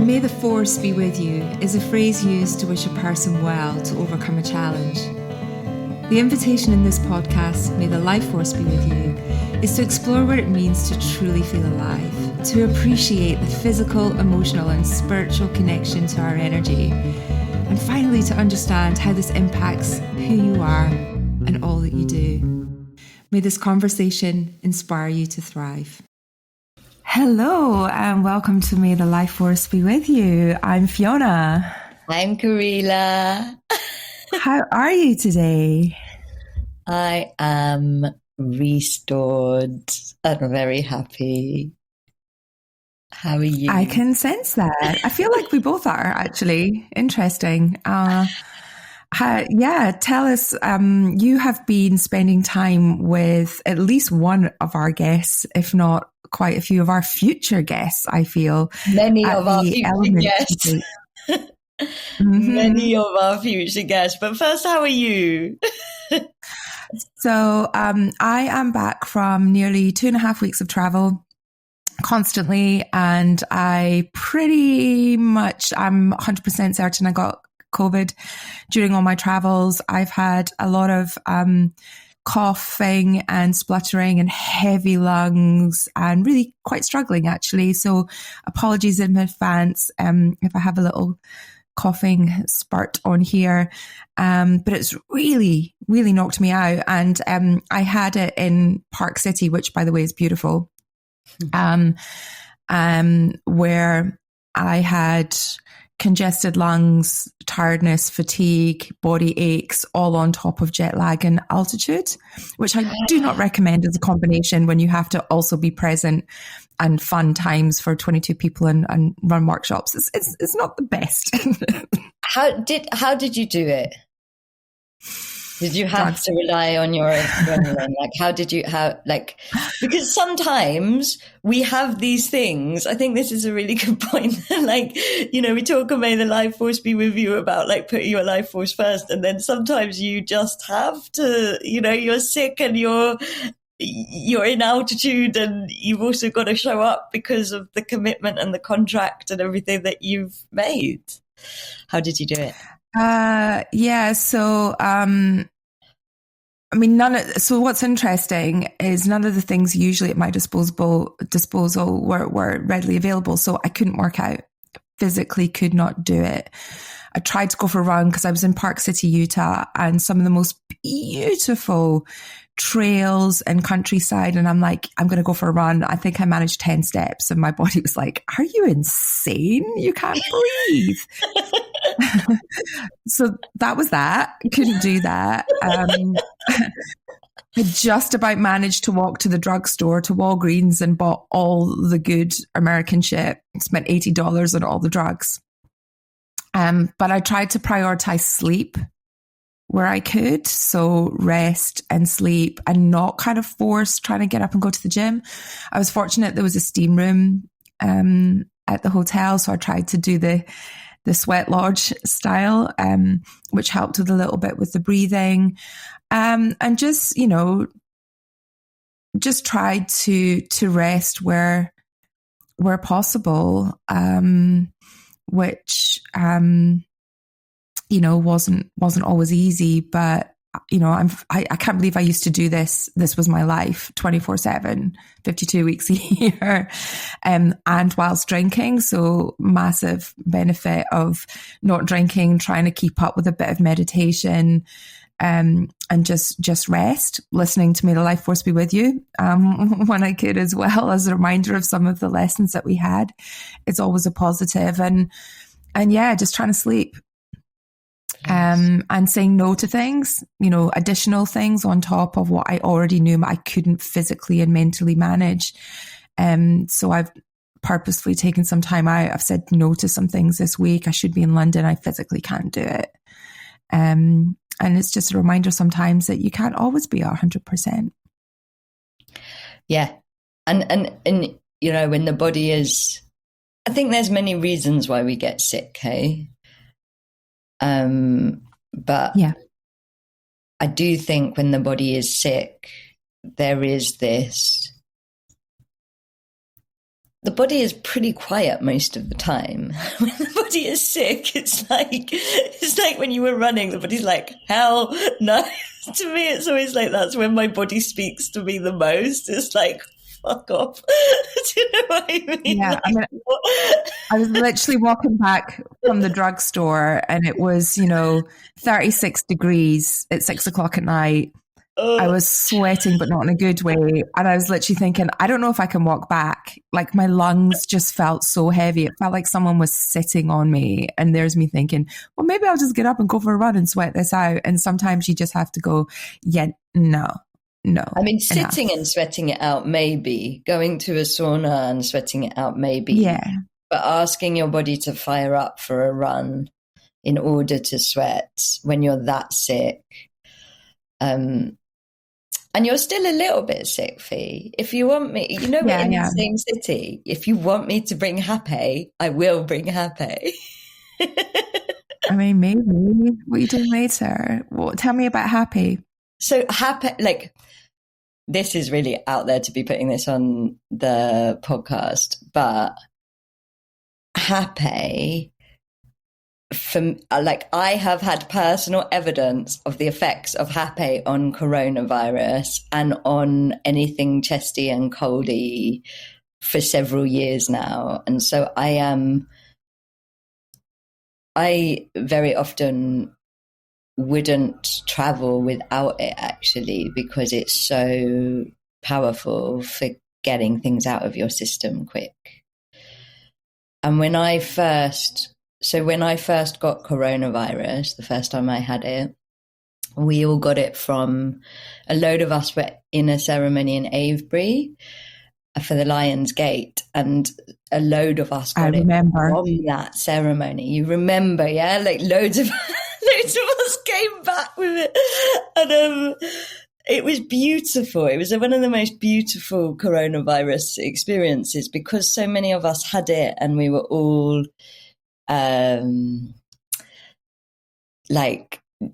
May the force be with you is a phrase used to wish a person well to overcome a challenge. The invitation in this podcast, May the life force be with you, is to explore what it means to truly feel alive, to appreciate the physical, emotional and spiritual connection to our energy, and finally to understand how this impacts who you are and all that you do. May this conversation inspire you to thrive. Hello and welcome to May the Life Force Be With You. I'm Fiona. I'm Kahreela. How are you today? I am restored and very happy. How are you? I can sense that. I feel like we both are, actually. Interesting. Tell us, you have been spending time with at least one of our guests, if not quite a few of our future guests, I feel. Many of our future guests. Mm-hmm. Many of our future guests. But first, how are you? So I am back from nearly 2.5 weeks of travel constantly, and I'm 100% certain I got COVID during all my travels. I've had a lot of coughing and spluttering and heavy lungs and really quite struggling, actually. So apologies in advance if I have a little coughing spurt on here. But it's really, really knocked me out. And I had it in Park City, which, by the way, is beautiful, where I had congested lungs, tiredness, fatigue, body aches, all on top of jet lag and altitude, which I do not recommend as a combination when you have to also be present and fun times for 22 people and run workshops. It's not the best. How did you do it? Did you have to rely on your adrenaline? Because sometimes we have these things. I think this is a really good point. We talk about May the life force be with you about putting your life force first. And then sometimes you just have to, you're sick and you're in altitude and you've also got to show up because of the commitment and the contract and everything that you've made. How did you do it? So what's interesting is none of the things usually at my disposal were readily available. So I couldn't work out, physically could not do it. I tried to go for a run because I was in Park City, Utah, and some of the most beautiful trails and countryside. And I'm like, I'm going to go for a run. I think I managed 10 steps and my body was like, are you insane? You can't breathe. So that was that. Couldn't do that. I just about managed to walk to the drugstore, to Walgreens, and bought all the good American shit. Spent $80 on all the drugs. But I tried to prioritize sleep where I could. So rest and sleep and not kind of force trying to get up and go to the gym. I was fortunate there was a steam room at the hotel. So I tried to do the sweat lodge style, which helped with a little bit with the breathing. And just tried to rest where possible, which, wasn't always easy, but I can't believe I used to do this. This was my life 24/7, 52 weeks a year, and whilst drinking. So massive benefit of not drinking, trying to keep up with a bit of meditation, and just rest, listening to May the Life Force Be With You, when I could, as well as a reminder of some of the lessons that we had. It's always a positive, and just trying to sleep. And saying no to things, additional things on top of what I already knew I couldn't physically and mentally manage. So I've purposefully taken some time out. I've said no to some things this week. I should be in London. I physically can't do it. And it's just a reminder sometimes that you can't always be 100%. Yeah. And when the body is, I think there's many reasons why we get sick, hey? But yeah, I do think when the body is sick, there is this the body is pretty quiet most of the time. When the body is sick, it's like when you were running, the body's like, hell no. To me, it's always like that's when my body speaks to me the most. It's like, fuck off. Do you know what I mean? Yeah, I was literally walking back from the drugstore and it was, 36 degrees at 6 o'clock at night. I was sweating, but not in a good way. And I was literally thinking, I don't know if I can walk back. Like my lungs just felt so heavy. It felt like someone was sitting on me. And there's me thinking, well, maybe I'll just get up and go for a run and sweat this out. And sometimes you just have to go, yeah, no. I mean, sitting and sweating it out, maybe. Going to a sauna and sweating it out, maybe. Yeah. But asking your body to fire up for a run in order to sweat when you're that sick, and you're still a little bit sick, Fee. If you want me, we're in the same city. If you want me to bring hape, I will bring hape. I mean, maybe. What are you doing later? Well, tell me about hape. So hape, this is really out there to be putting this on the podcast, but hape, I have had personal evidence of the effects of hape on coronavirus and on anything chesty and coldy for several years now. And so I very often wouldn't travel without it, actually, because it's so powerful for getting things out of your system quick. And when I first got coronavirus, the first time I had it, we all got it from, a load of us were in a ceremony in Avebury for the Lion's Gate, and a load of us got it from that ceremony. You remember, yeah? Like loads of us came back with it. And it was beautiful. It was one of the most beautiful coronavirus experiences because so many of us had it and we were all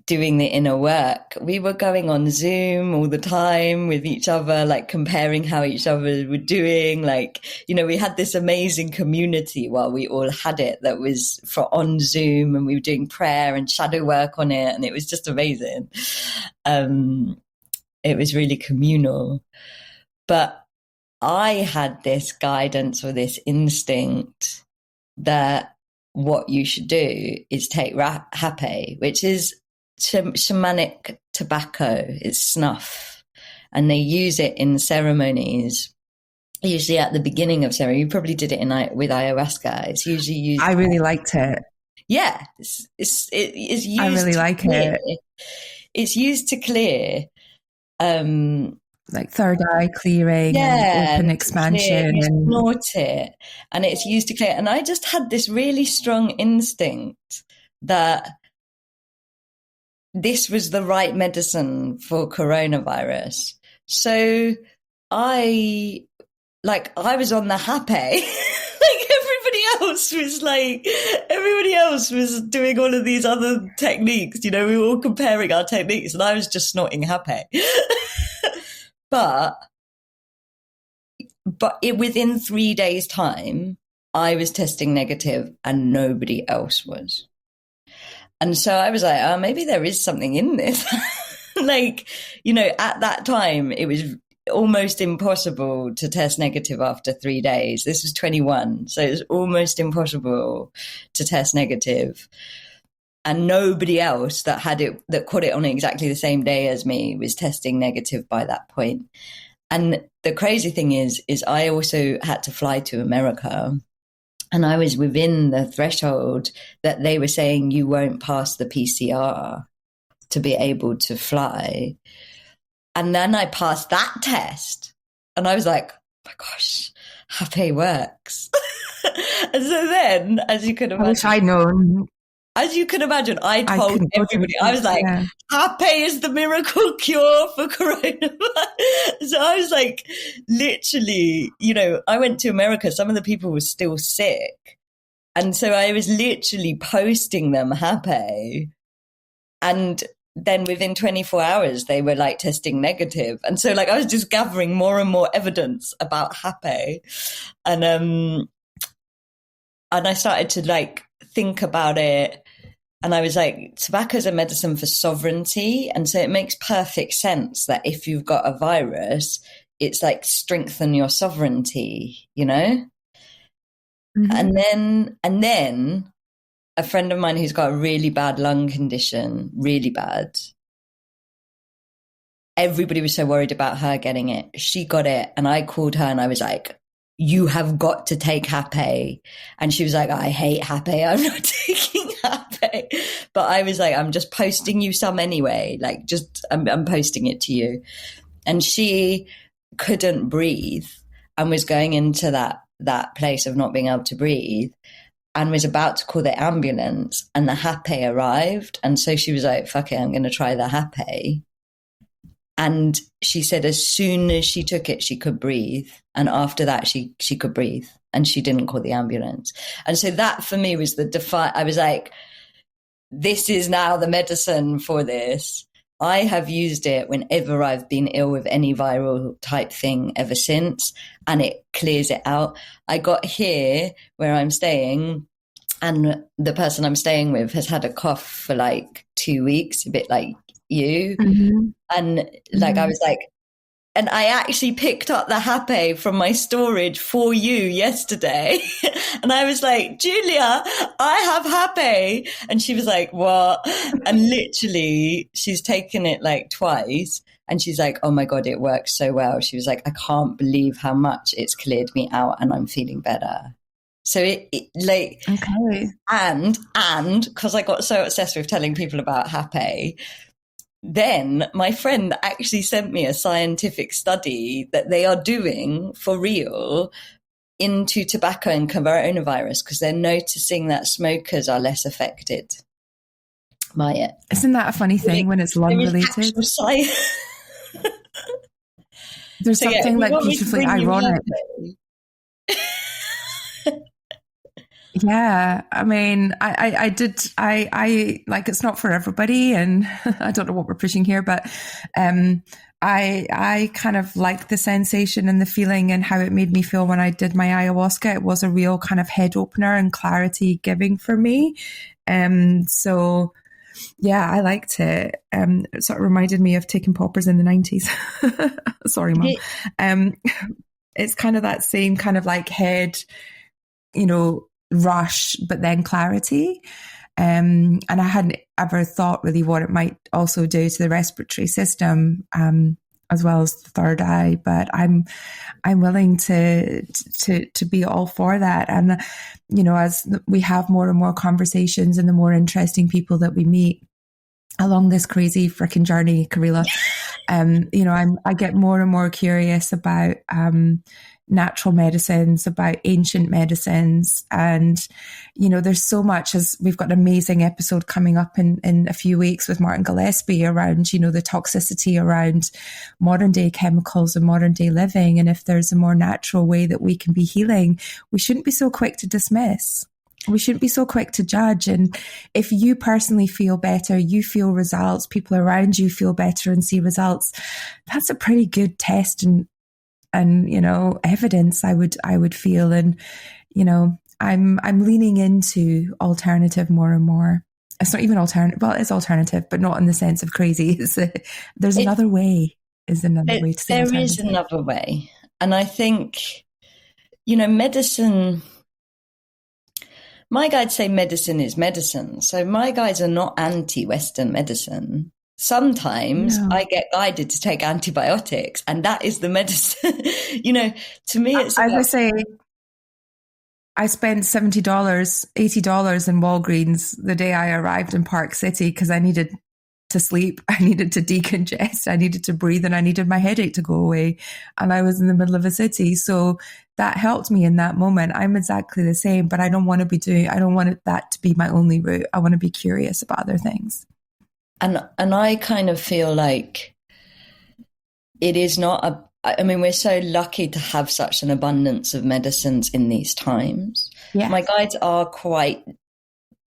doing the inner work. We were going on Zoom all the time with each other, comparing how each other were doing. We had this amazing community while we all had it that was on Zoom, and we were doing prayer and shadow work on it. And it was just amazing. It was really communal. But I had this guidance or this instinct that what you should do is take hape, which is shamanic tobacco. It's snuff, and they use it in ceremonies, usually at the beginning of ceremony. You probably did it with ayahuasca. It's usually used. I really liked it. Yeah, it's used. I really like it. It's used to clear, third eye clearing, and open expansion, and snort it, and it's used to clear. And I just had this really strong instinct that this was the right medicine for coronavirus. So I was on the hape. Everybody else was doing all of these other techniques. We were all comparing our techniques, and I was just snorting hape. But within 3 days' time, I was testing negative and nobody else was. And so I was like, oh, maybe there is something in this. At that time, it was almost impossible to test negative after 3 days. This was 21. So it was almost impossible to test negative. And nobody else that caught it on exactly the same day as me was testing negative by that point. And the crazy thing is I also had to fly to America, and I was within the threshold that they were saying you won't pass the PCR to be able to fly. And then I passed that test, and I was like, oh my gosh, hape works. And so then, as you can imagine, I wish I'd known. As you can imagine, I told everybody, I was like, hape is the miracle cure for coronavirus. So I was literally, I went to America. Some of the people were still sick. And so I was literally posting them hape. And then within 24 hours, they were like testing negative. And so like I was just gathering more and more evidence about hape. And I started to like think about it. And I was like, tobacco is a medicine for sovereignty. And so it makes perfect sense that if you've got a virus, it's like strengthen your sovereignty, you know? Mm-hmm. And then a friend of mine who's got a really bad lung condition, really bad. Everybody was so worried about her getting it. She got it. And I called her and I was like, you have got to take hape. And she was like, I hate hape. I'm not taking hape. But I was like, I'm just posting you some anyway. Like I'm posting it to you. And she couldn't breathe and was going into that place of not being able to breathe and was about to call the ambulance, and the hape arrived. And so she was like, fuck it, I'm going to try the hape. And she said as soon as she took it, she could breathe. And after that, she could breathe, and she didn't call the ambulance. And so that for me was I was like, this is now the medicine for this. I have used it whenever I've been ill with any viral type thing ever since, and it clears it out. I got here where I'm staying, and the person I'm staying with has had a cough for like 2 weeks, a bit like you. Mm-hmm. And like, I was like, and I actually picked up the hape from my storage for you yesterday. And I was like, Julia, I have hape. And she was like, what? And literally she's taken it like twice. And she's like, oh my God, it works so well. She was like, I can't believe how much it's cleared me out and I'm feeling better. So it like, okay. And because I got so obsessed with telling people about hape, then my friend actually sent me a scientific study that they are doing for real into tobacco and coronavirus, because they're noticing that smokers are less affected by it. Isn't that a funny thing when it's lung related? There's something like beautifully ironic. Yeah, I mean, I did like, it's not for everybody, and I don't know what we're pushing here, but I kind of liked the sensation and the feeling and how it made me feel when I did my ayahuasca. It was a real kind of head opener and clarity giving for me. So yeah, I liked it. It sort of reminded me of taking poppers in the 90s. Sorry, Mum. It's kind of that same kind of like head, rush, but then clarity. And I hadn't ever thought really what it might also do to the respiratory system, as well as the third eye. But I'm willing to be all for that. And, as we have more and more conversations and the more interesting people that we meet along this crazy freaking journey, Kahreela, I get more and more curious about, natural medicines, about ancient medicines. And, there's so much, as we've got an amazing episode coming up in a few weeks with Martin Gillespie around, the toxicity around modern day chemicals and modern day living. And if there's a more natural way that we can be healing, we shouldn't be so quick to dismiss. We shouldn't be so quick to judge. And if you personally feel better, you feel results, people around you feel better and see results, that's a pretty good test and evidence, I would feel. And, I'm leaning into alternative more and more. It's not even alternative. Well, it's alternative, but not in the sense of crazy. There's another way to say there is another way. And I think, medicine, my guides say medicine is medicine. So my guides are not anti-Western medicine. Sometimes I get guided to take antibiotics, and that is the medicine. To me, it's I would say I spent $70, $80 in Walgreens the day I arrived in Park City because I needed to sleep, I needed to decongest, I needed to breathe, and I needed my headache to go away. And I was in the middle of a city, so that helped me in that moment. I'm exactly the same, but I don't want that to be my only route. I want to be curious about other things. And I kind of feel like it is not we're so lucky to have such an abundance of medicines in these times. Yes. My guides are quite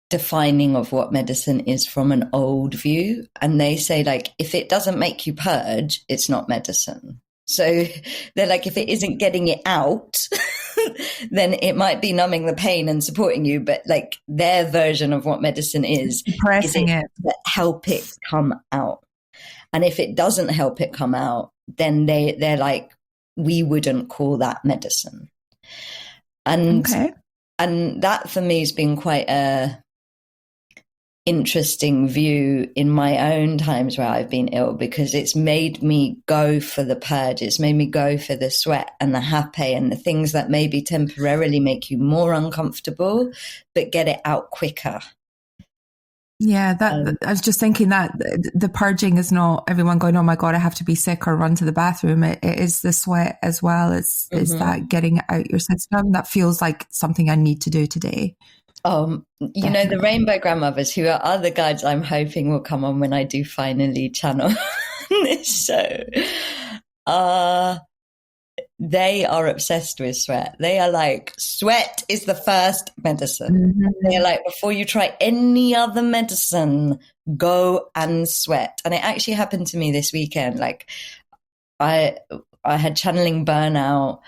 defining of what medicine is from an old view. And they say, like, if it doesn't make you purge, it's not medicine. So they're like, if it isn't getting it out, then it might be numbing the pain and supporting you. But like their version of what medicine is Suppressing it. Help it come out. And if it doesn't help it come out, then they're like, we wouldn't call that medicine. And that for me has been quite a interesting view in my own times where I've been ill, because it's made me go for the purge. It's made me go for the sweat and the hape and the things that maybe temporarily make you more uncomfortable, but get it out quicker. Yeah, I was just thinking that the purging is not everyone going, oh my God, I have to be sick or run to the bathroom. It is the sweat as well. It's that getting it out your system. That feels like something I need to do today. You know, the Rainbow Grandmothers, who are other guides I'm hoping will come on when I do finally channel this show, they are obsessed with sweat. They are like, sweat is the first medicine. Mm-hmm. They're like, before you try any other medicine, go and sweat. And it actually happened to me this weekend. Like I had channeling burnout,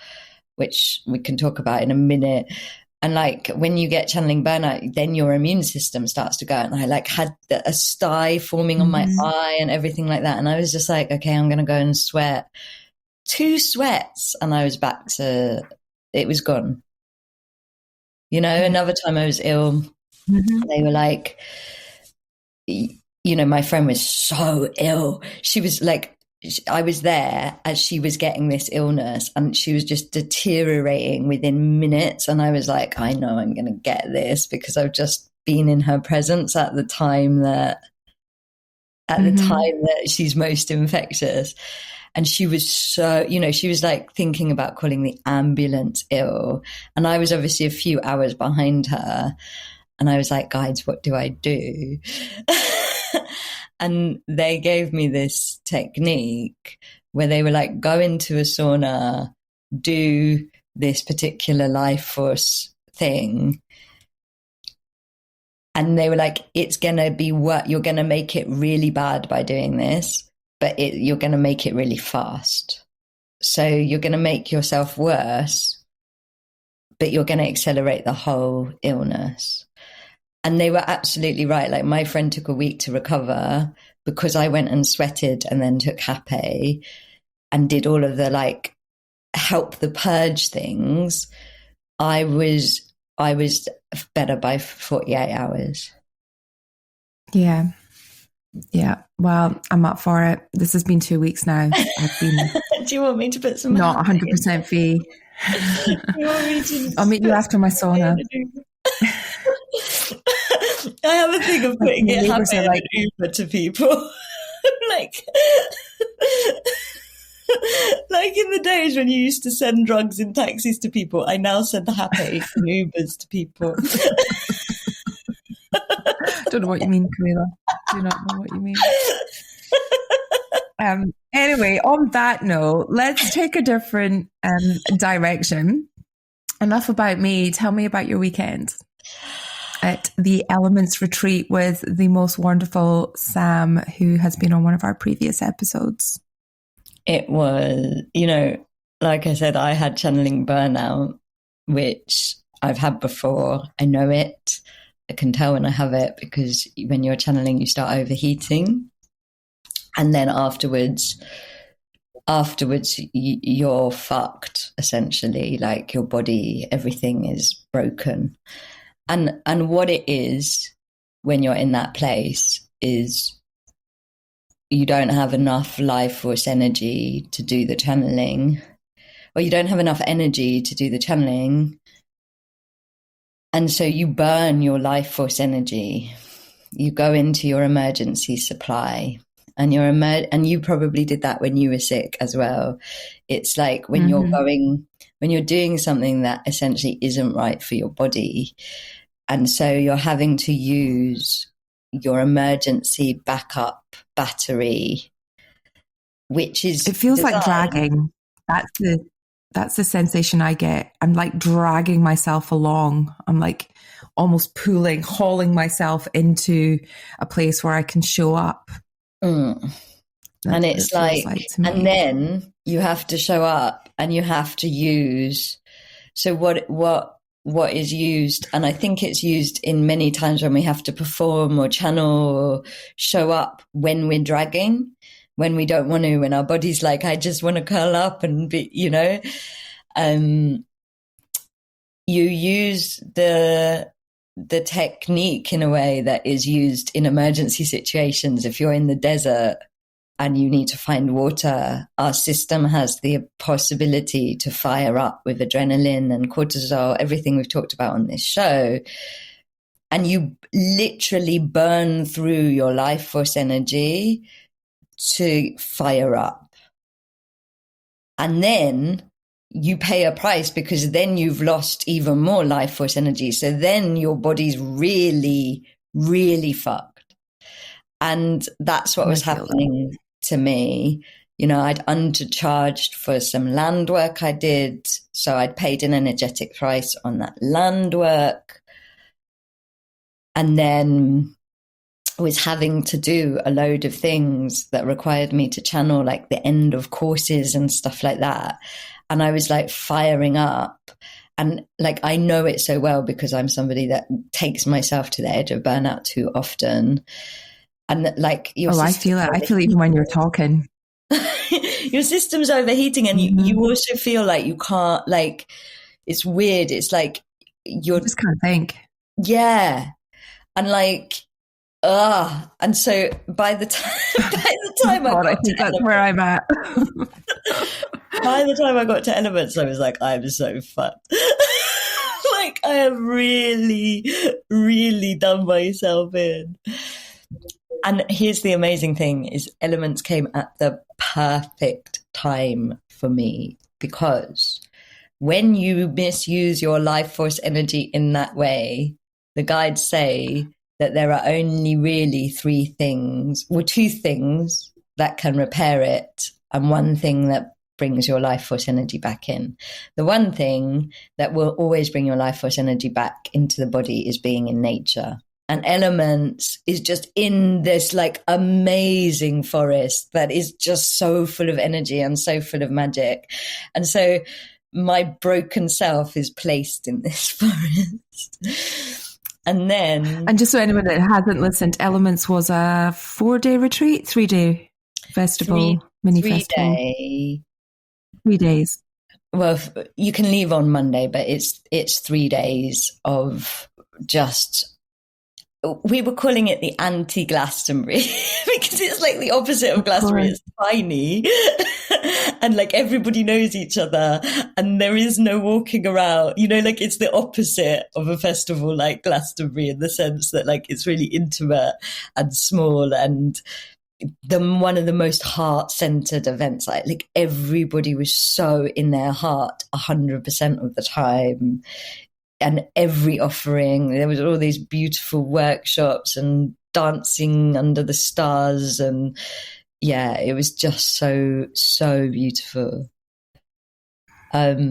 which we can talk about in a minute. And like when you get channeling burnout, then your immune system starts to go. And I like had a sty forming on my eye and everything like that. And I was just like, okay, I'm going to go and sweat. 2 sweats and I was back to, it was gone. You know, another time I was ill, they were like, you know, my friend was so ill. She was like, I was there as she was getting this illness and she was just deteriorating within minutes. And I was like, I know I'm going to get this because I've just been in her presence at the time that she's most infectious. And she was so, you know, she was like thinking about calling the ambulance ill. And I was obviously a few hours behind her. And I was like, guides, what do I do? And they gave me this technique where they were like, go into a sauna, do this particular life force thing. And they were like, it's going to be what you're going to make it really bad by doing this. But you're going to make it really fast. So you're going to make yourself worse, but you're going to accelerate the whole illness. And they were absolutely right. Like my friend took a week to recover because I went and sweated and then took hape and did all of the like help the purge things. I was better by 48 hours. Yeah. Yeah, well, I'm up for it. This has been 2 weeks now. I've been. Do you want me to put some? Not 100% fee. I'll meet you after my sauna. I have a thing of putting it happy like Uber to people, like in the days when you used to send drugs in taxis to people. I now send happy Ubers to people. Don't know what you mean, Kahreela. Do not know what you mean. Anyway, on that note, let's take a different direction. Enough about me. Tell me about your weekend at the Elements Retreat with the most wonderful Sam, who has been on one of our previous episodes. It was, you know, like I said, I had channeling burnout, which I've had before. I know it. I can tell when I have it because when you're channeling, you start overheating. And then afterwards, you're fucked, essentially. Like your body, everything is broken. And what it is when you're in that place is you don't have enough life force energy to do the channeling, or you don't have enough energy to do the channeling. And so you burn your life force energy. You go into your emergency supply, and and you probably did that when you were sick as well. It's like when you're doing something that essentially isn't right for your body. And so you're having to use your emergency backup battery, which is it feels like dragging. That's the sensation I get. I'm like dragging myself along. I'm like almost hauling myself into a place where I can show up. Mm. And it's like and then you have to show up and you have to use. So what is used, and I think it's used in many times when we have to perform or channel or show up when we're dragging, when we don't want to, when our body's like, I just want to curl up and be, you use the technique in a way that is used in emergency situations. If you're in the desert and you need to find water, our system has the possibility to fire up with adrenaline and cortisol, everything we've talked about on this show. And you literally burn through your life force energy to fire up. And then you pay a price because then you've lost even more life force energy. So then your body's really, really fucked. And that's what was happening to me. I'd undercharged for some land work I did. So I'd paid an energetic price on that land work. And then was having to do a load of things that required me to channel, like the end of courses and stuff like that. And I was like firing up. And like, I know it so well because I'm somebody that takes myself to the edge of burnout too often. And like, I feel it. I feel it even when you're talking. Your system's overheating, and you also feel like you can't, like, it's weird. It's like you just can't think. Yeah. And like, and so by the time I think that's where I'm at. By the time I got to elements, I was like, I'm so fucked. Like, I have really, really done myself in. And here's the amazing thing is elements came at the perfect time for me, because when you misuse your life force energy in that way, the guides say that there are only really two things that can repair it, and one thing that brings your life force energy back in. The one thing that will always bring your life force energy back into the body is being in nature. And elements is just in this like amazing forest that is just so full of energy and so full of magic. And so my broken self is placed in this forest. And just so anyone that hasn't listened, Elements was a 4-day retreat, 3-day festival, mini festival. 3 days. Well, you can leave on Monday, but it's 3 days of just, we were calling it the anti-Glastonbury because it's like the opposite of Glastonbury. It's tiny and like everybody knows each other and there is no walking around, like it's the opposite of a festival like Glastonbury in the sense that like it's really intimate and small and one of the most heart-centered events. Like everybody was so in their heart 100% of the time. And every offering, there was all these beautiful workshops and dancing under the stars. And yeah, it was just so, so beautiful. But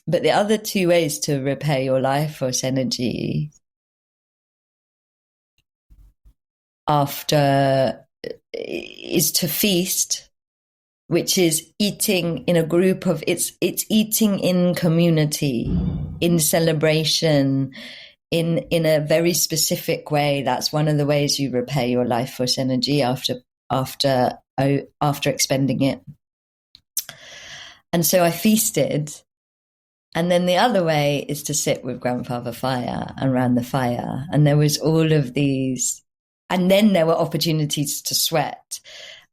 the other two ways to repair your life force energy after is to feast, which is eating in a group of, it's eating in community, in celebration, in a very specific way. That's one of the ways you repair your life force energy after expending it. And so I feasted. And then the other way is to sit with Grandfather Fire and around the fire. And there was all of these, and then there were opportunities to sweat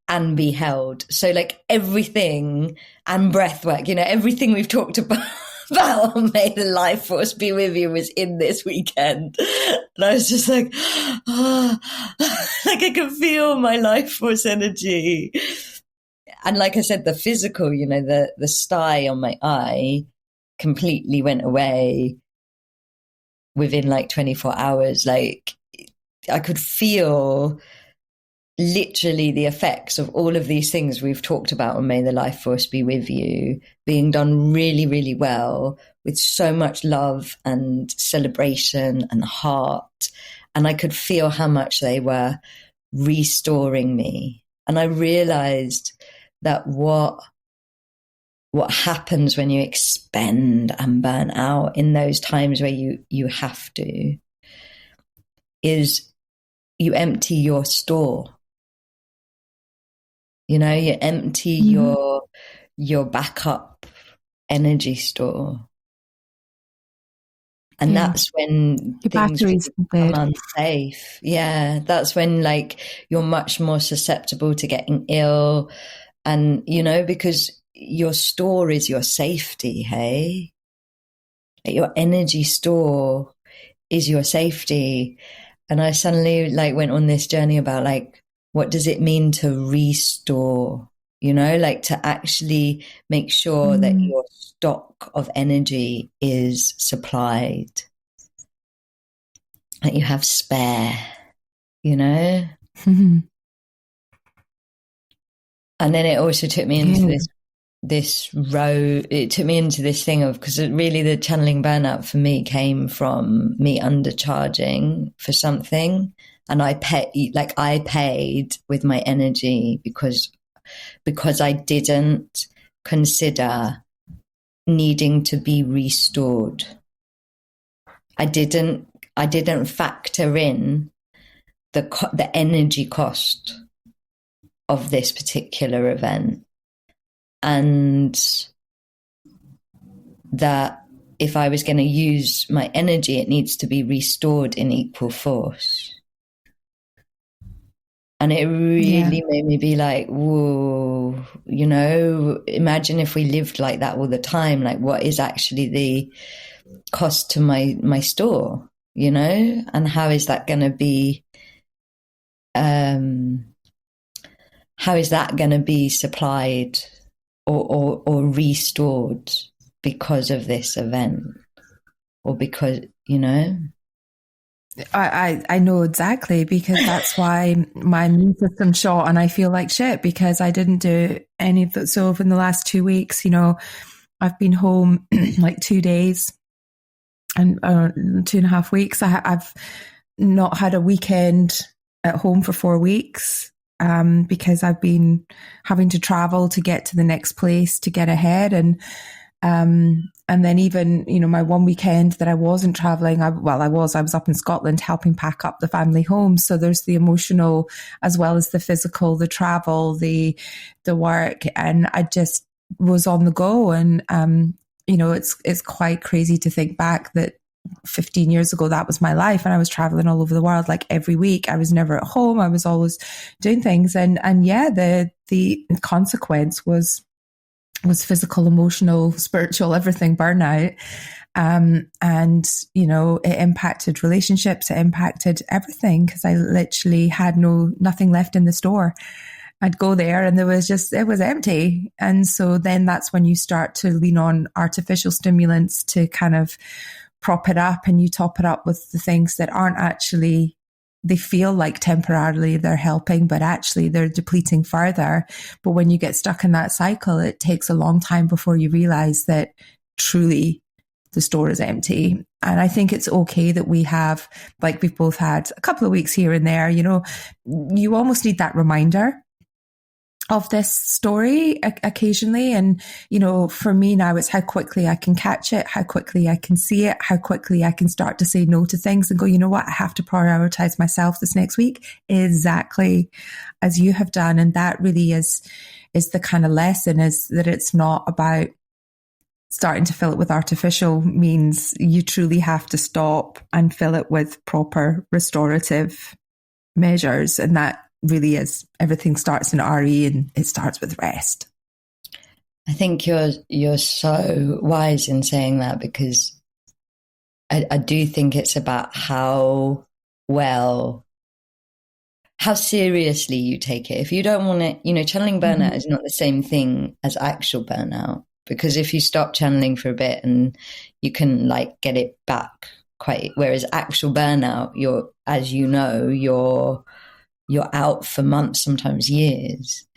and be held. So like everything and breath work, everything we've talked about on May the Life Force Be With You was in this weekend. And I was just like, like I could feel my life force energy. And like I said, the physical, the sty on my eye completely went away within like 24 hours. Like I could feel literally the effects of all of these things we've talked about on May the Life Force Be With You being done really, really well with so much love and celebration and heart. And I could feel how much they were restoring me. And I realized that what happens when you expend and burn out in those times where you have to is you empty your store. You know, you empty your backup energy store. And that's when your things batteries become unsafe. Yeah, that's when like you're much more susceptible to getting ill. And, you know, because your store is your safety, hey? Your energy store is your safety. And I suddenly like went on this journey about like, what does it mean to restore? You know, like to actually make sure that your stock of energy is supplied, that you have spare, you know? And then it also took me into this road. It took me into this thing of, because really the channeling burnout for me came from me undercharging for something. And I paid with my energy because I didn't consider needing to be restored. I didn't factor in the energy cost of this particular event, and that if I was going to use my energy, it needs to be restored in equal force. And it really made me be like, whoa, you know, imagine if we lived like that all the time. Like, what is actually the cost to my store, you know? And how is that going to be, supplied or restored because of this event, or because, you know? I know exactly, because that's why my immune system shot and I feel like shit because I didn't do any of that. So in the last 2 weeks, you know, I've been home like 2 days and 2.5 weeks. I've not had a weekend at home for 4 weeks because I've been having to travel to get to the next place to get ahead. And then even, you know, my one weekend that I wasn't traveling, I was up in Scotland helping pack up the family home. So there's the emotional as well as the physical, the travel, the work. And I just was on the go. And, you know, it's quite crazy to think back that 15 years ago, that was my life. And I was traveling all over the world, like every week. I was never at home. I was always doing things. And yeah, the consequence was physical, emotional, spiritual, everything, burnout. And, you know, it impacted relationships, it impacted everything because I literally had nothing left in the store. I'd go there and it was empty. And so then that's when you start to lean on artificial stimulants to kind of prop it up, and you top it up with the things that aren't actually, they feel like temporarily they're helping, but actually they're depleting further. But when you get stuck in that cycle, it takes a long time before you realize that truly the store is empty. And I think it's okay that we have, like we've both had a couple of weeks here and there, you know, you almost need that reminder of this story occasionally. And, you know, for me now, it's how quickly I can catch it, how quickly I can see it, how quickly I can start to say no to things and go, you know what, I have to prioritize myself this next week, exactly as you have done. And that really is the kind of lesson, is that it's not about starting to fill it with artificial means. You truly have to stop and fill it with proper restorative measures. And that really is, everything starts in RE and it starts with rest. I think you're so wise in saying that, because I do think it's about how seriously you take it. If you don't want to, you know, channeling burnout is not the same thing as actual burnout, because if you stop channeling for a bit and you can like get it back quite, whereas actual burnout, as you know, you're you're out for months, sometimes years.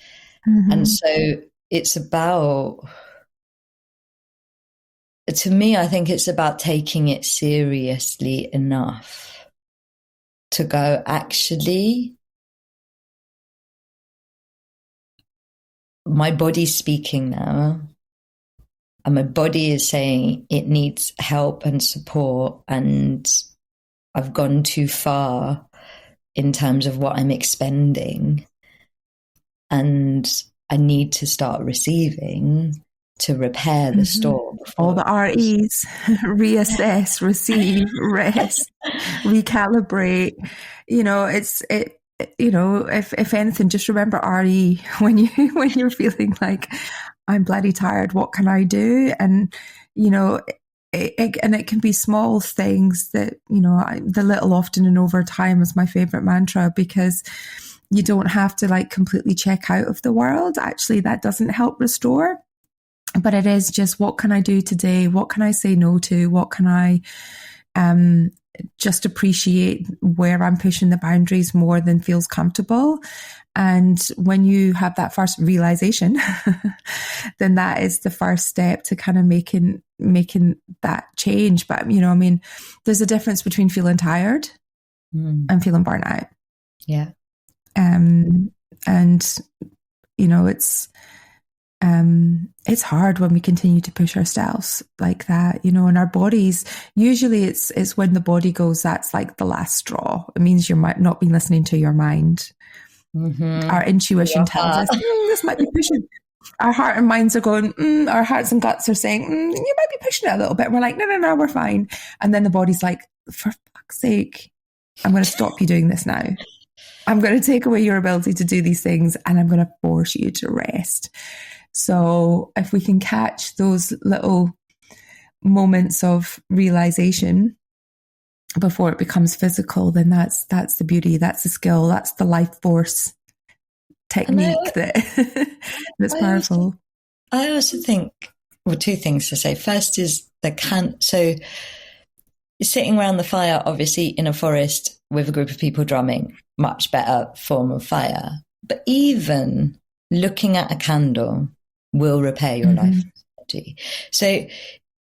Mm-hmm. And so it's about, to me, I think it's about taking it seriously enough to go, actually, my body's speaking now, and my body is saying it needs help and support, and I've gone too far in terms of what I'm expending, and I need to start receiving to repair the store. All the REs: reassess, receive, rest, recalibrate. If anything, just remember RE when you're feeling like, I'm bloody tired, what can I do? And it can be small things that, the little often and over time is my favorite mantra, because you don't have to like completely check out of the world. Actually, that doesn't help restore. But it is just, what can I do today? What can I say no to? What can I just appreciate where I'm pushing the boundaries more than feels comfortable? And when you have that first realization, then that is the first step to kind of making that change. But, there's a difference between feeling tired and feeling burnt out. Yeah. And, it's hard when we continue to push ourselves like that, and our bodies, usually it's when the body goes, that's like the last straw. It means you're not been listening to your mind. Our intuition tells us, this might be pushing. Our heart and minds are going, our hearts and guts are saying, you might be pushing it a little bit. And we're like, no, we're fine. And then the body's like, for fuck's sake, I'm going to stop you doing this now. I'm going to take away your ability to do these things, and I'm going to force you to rest. So if we can catch those little moments of realization before it becomes physical, then that's the beauty, that's the skill, that's the life force technique that's powerful. I also think, two things to say. First is so sitting around the fire, obviously in a forest with a group of people drumming, much better form of fire. But even looking at a candle will repair your life energy. So,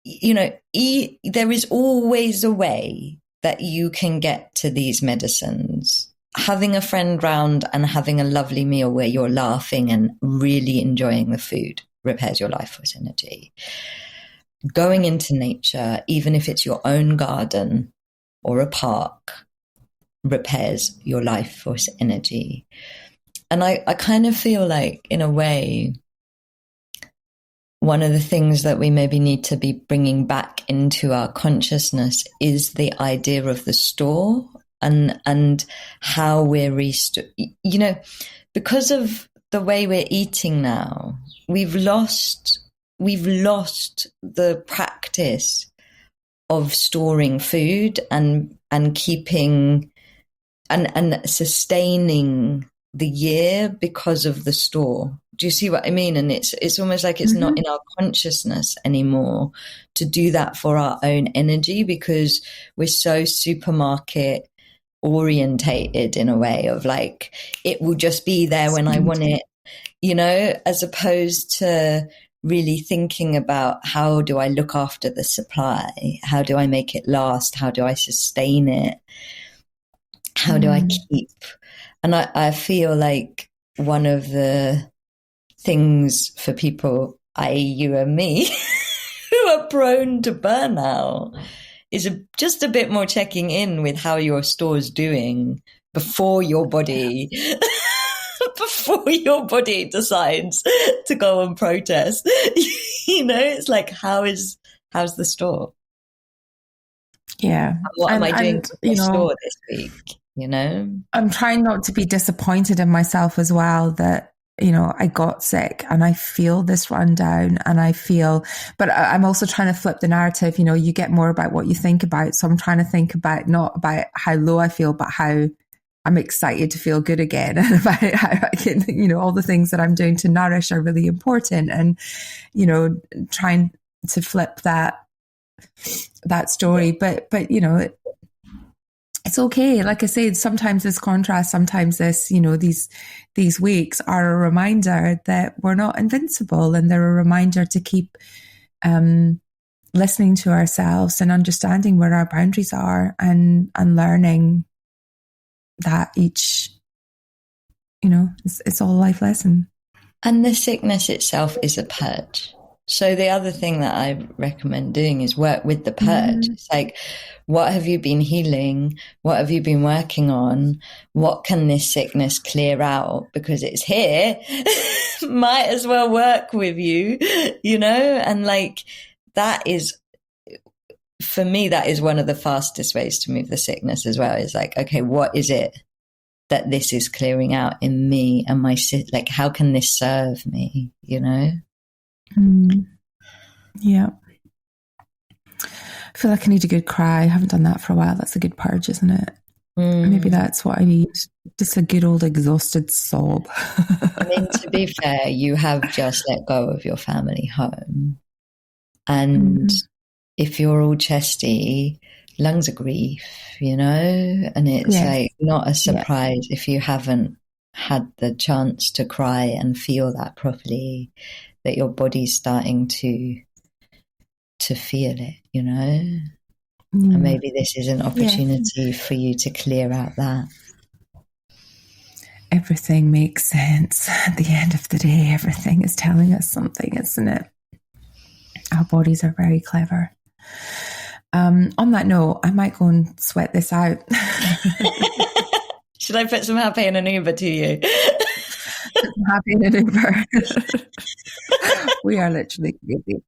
there is always a way that you can get to these medicines. Having a friend round and having a lovely meal where you're laughing and really enjoying the food repairs your life force energy. Going into nature, even if it's your own garden or a park, repairs your life force energy. And I kind of feel like, in a way, one of the things that we maybe need to be bringing back into our consciousness is the idea of the store and how we're because of the way we're eating now, we've lost the practice of storing food and keeping and sustaining the year because of the store. Do you see what I mean? And it's almost like it's not in our consciousness anymore to do that for our own energy, because we're so supermarket orientated in a way of like, it will just be there when I want it, as opposed to really thinking about, how do I look after the supply? How do I make it last? How do I sustain it? How do I keep? And I feel like one of the things for people, i.e. you and me, who are prone to burnout, is just a bit more checking in with how your store's doing before your body decides to go and protest. It's like, how's the store? Yeah. What am I doing for the store this week? I'm trying not to be disappointed in myself as well, that I got sick and I feel this rundown, and but I'm also trying to flip the narrative. You get more about what you think about. So I'm trying to think about, not about how low I feel, but how I'm excited to feel good again, and about how I can, all the things that I'm doing to nourish are really important, and, trying to flip that story. But it's it's okay. Like I said, sometimes this contrast, sometimes this, these weeks are a reminder that we're not invincible, and they're a reminder to keep listening to ourselves and understanding where our boundaries are, and learning that each, it's all a life lesson. And the sickness itself is a purge. So the other thing that I recommend doing is work with the purge. It's like, what have you been healing? What have you been working on? What can this sickness clear out? Because it's here. Might as well work with you, And like, that is, for me, that is one of the fastest ways to move the sickness as well. It's like, okay, what is it that this is clearing out in me and like, how can this serve me, Yeah. I feel like I need a good cry. I haven't done that for a while. That's a good purge, isn't it? Maybe that's what I need. Just a good old exhausted sob. I mean, to be fair, you have just let go of your family home. And if you're all chesty, lungs are grief, and it's like not a surprise if you haven't had the chance to cry and feel that properly, that your body's starting to feel it, and maybe this is an opportunity for you to clear out that. Everything makes sense at the end of the day. Everything is telling us something, isn't it? Our bodies are very clever. On that note, I might go and sweat this out. Should I put some hape in an Uber to you? Hape in an Uber. We are literally crazy.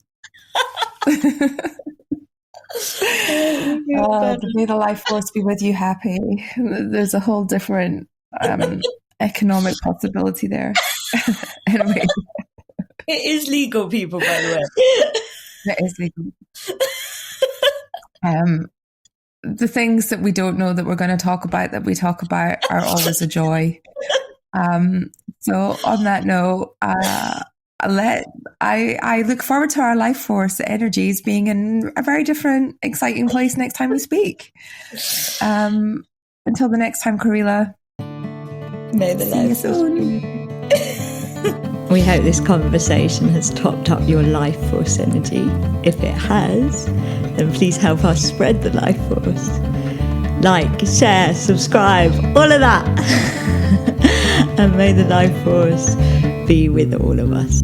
May the life force be with you, happy. There's a whole different economic possibility there. Anyway. It is legal, people, by the way. It is legal. The things that we don't know that we're going to talk about, that we talk about, are always a joy. So on that note, I look forward to our life force energies being in a very different, exciting place next time we speak. Until the next time, Kahreela. May the life force. We hope this conversation has topped up your life force energy. If it has, then please help us spread the life force. Like, share, subscribe, all of that. And may the life force be with all of us.